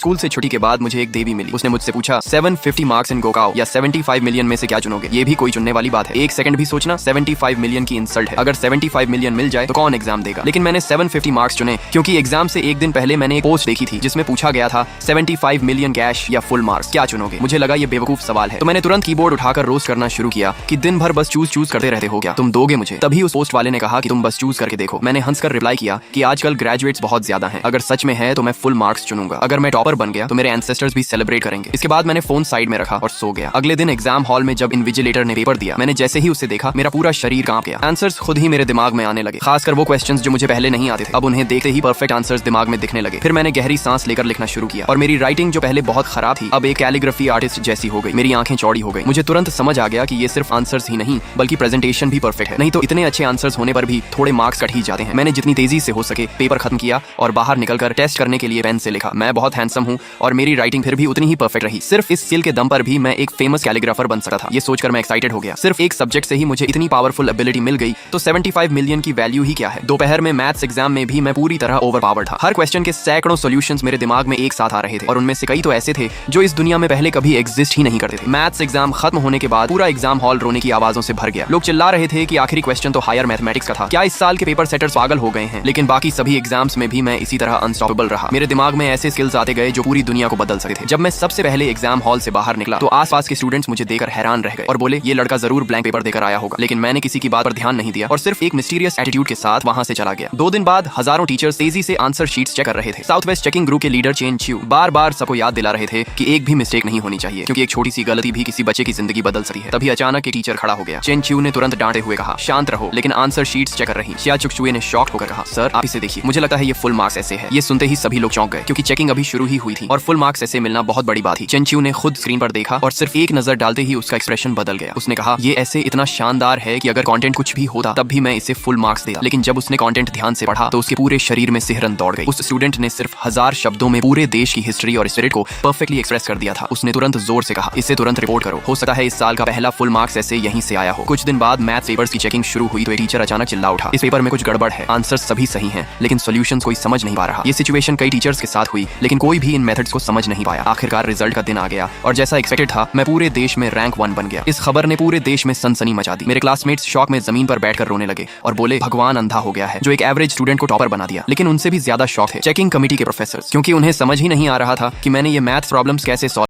School से छुट्टी के बाद मुझे एक देवी मिली। उसने मुझसे पूछा 750 मार्क्स इन गोकाओ या 75 मिलियन में से क्या चुनोगे। ये भी कोई चुनने वाली बात है। एक सेकंड भी सोचना, 75 मिलियन की इंसल्ट है। अगर 75 मिलियन मिल जाए तो कौन एग्जाम देगा। लेकिन मैंने 750 मार्क्स चुने क्योंकि एग्जाम से एक दिन पहले मैंने एक पोस्ट देखी थी जिसमें पूछा गया था 75 मिलियन कैश या फुल मार्क्स, क्या चुनोगे। मुझे लगा ये बेवकूफ सवाल है, तो मैंने तुरंत कीबोर्ड उठाकर रोस्ट करना शुरू किया कि दिन भर बस चूज करते रहते हो क्या, तुम दोगे मुझे। तभी उस पोस्ट वाले ने कहा कि तुम बस चूज करके देखो। मैंने हंसकर रिप्लाई किया कि आजकल ग्रेजुएट्स बहुत ज्यादा हैं, अगर सच में है तो मैं फुल मार्क्स चुनूंगा। अगर मैं टॉपर बन गया तो मेरे एंसेस्टर्स भी सेलिब्रेट करेंगे। इसके बाद मैंने फोन साइड में रखा और सो गया। अगले दिन एग्जाम हॉल में जब इन्विजिलेटर ने पेपर दिया, मैंने जैसे ही उसे देखा मेरा पूरा शरीर कांप गया। आंसर्स खुद ही मेरे दिमाग में आने लगे, खासकर वो क्वेश्चंस जो मुझे पहले नहीं आते थे। अब उन्हें देखते ही परफेक्ट आंसर्स दिमाग में दिखने लगे। फिर मैंने गहरी सांस लेकर लिखना शुरू किया और मेरी राइटिंग जो पहले बहुत खराब थी अब एक कैलीग्राफी आर्टिस्ट जैसी हो गई। मेरी आंखें चौड़ी हो गई। मुझे तुरंत समझ आ गया कि ये सिर्फ आंसर्स ही नहीं बल्कि प्रेजेंटेशन भी परफेक्ट है। नहीं तो इतने अच्छे आंसर्स होने पर भी थोड़े मार्क्स कट ही जाते हैं। मैंने जितनी तेजी से हो सके पेपर खत्म किया और बाहर निकलकर टेस्ट करने के लिए पेन से लिखा। मैं बहुत हैंडसम हूँ और मेरी राइटिंग फिर भी उतनी ही परफेक्ट रही। सिर्फ इस स्किल के दम पर भी मैं एक फेमस कैलीग्राफर बन सकता था। ये सोचकर मैं एक्साइटेड हो गया। सिर्फ एक सब्जेक्ट से ही मुझे इतनी पावरफुल एबिलिटी मिल गई तो 75 मिलियन की वैल्यू ही क्या है। दोपहर में मैथ्स एग्जाम में भी मैं पूरी तरह ओवरपावर्ड था। हर क्वेश्चन के सैकड़ों सॉल्यूशंस मेरे दिमाग में एक साथ आ रहे थे और उनमें से कई तो ऐसे थे जो इस दुनिया में पहले कभी एग्जिस्ट ही नहीं करते थे। मैथ्स एग्जाम खत्म होने के बाद पूरा एग्जाम हॉल रोने की आवाजों से भर गया। लोग चिल्ला रहे थे कि आखिरी क्वेश्चन तो हायर मैथमेटिक्स का था, क्या इस साल के पेपर सेटर्स पागल हो गए हैं। लेकिन बाकी सभी एग्जाम्स में भी मैं इसी तरह अनस्टॉपेबल रहा। मेरे दिमाग में ऐसे स्किल्स आते गए जो पूरी दुनिया को बदल सकते थे। जब मैं सबसे पहले एग्जाम हॉल से बाहर निकला तो आसपास के स्टूडेंट्स मुझे देखकर हैरान रह गए और बोले ये लड़का जरूर ब्लैंक पेपर देकर आया होगा। लेकिन मैंने किसी की बात पर ध्यान नहीं दिया और सिर्फ एक मिस्टीरियस एटीट्यूड के साथ वहां से चला गया। 2 दिन बाद हजारों टीचर्स तेजी से आंसर शीट्स चेक कर रहे थे। साउथ वेस्ट चेकिंग ग्रुप के लीडर चेन च्यू बार बार सबको याद दिला रहे थे कि एक भी मिस्टेक नहीं होनी चाहिए क्योंकि एक छोटी सी गलती भी किसी बच्चे की जिंदगी बदल सकती है। तभी अचानक एक टीचर खड़ा हो गया। चेन च्यू ने तुरंत डांटे हुए कहा शांत रहो, लेकिन आंसर शीट्स चेक कर रही। शिया चुकचुए ने शॉक्ड होकर कहा सर आप इसे देखिए, मुझे लगता है ये फुल मार्क्स ऐसे है। ये सुनते ही सभी लोग चौंक गए क्योंकि चेकिंग अभी शुरू ही हुई थी और फुल मार्क्स ऐसे मिलना बहुत बड़ी बात थी। चेन च्यू ने खुद स्क्रीन पर देखा और सिर्फ एक नजर डालते ही उसका एक्सप्रेशन बदल गया। उसने कहा ये ऐसे इतना शानदार है कि अगर कंटेंट कुछ भी होता तब भी मैं इसे फुल मार्क्स देता। लेकिन जब उसने कंटेंट ध्यान से पढ़ा तो उसके पूरे शरीर में सिहरन दौड़ गई। उस स्टूडेंट ने सिर्फ 1000 शब्दों में पूरे देश की हिस्ट्री और स्पिरिट को परफेक्टली एक्सप्रेस कर दिया था। उसने तुरंत जोर से कहा इसे तुरंत रिपोर्ट करो, हो सकता है इस साल का पहला फुल मार्क्स ऐसे यहीं से आया हो। कुछ दिन बाद मैथ्स पेपर्स की चेकिंग शुरू हुई तो एक टीचर अचानक चिल्ला उठा इस पेपर में कुछ गड़बड़ है, आंसर्स सभी सही हैं लेकिन सॉल्यूशंस कोई समझ नहीं पा रहा। ये सिचुएशन कई टीचर्स के साथ हुई लेकिन कोई भी इन मेथड्स को समझ नहीं पाया। आखिरकार रिजल्ट का दिन आ गया और जैसा एक्सपेक्टेड था मैं पूरे देश में रैंक 1 बन गया। इस खबर ने पूरे देश में सनसनी मचा दी। मेरे क्लासमेट्स शॉक में जमीन पर बैठकर रोने लगे और बोले भगवान अंधा हो गया है जो एक एवरेज स्टूडेंट को टॉपर बना दिया। लेकिन उनसे भी ज्यादा शॉक थे चेकिंग कमेटी के प्रोफेसर्स क्योंकि उन्हें समझ ही नहीं आ रहा था कि मैंने ये मैथ्स प्रॉब्लम्स कैसे सॉल्व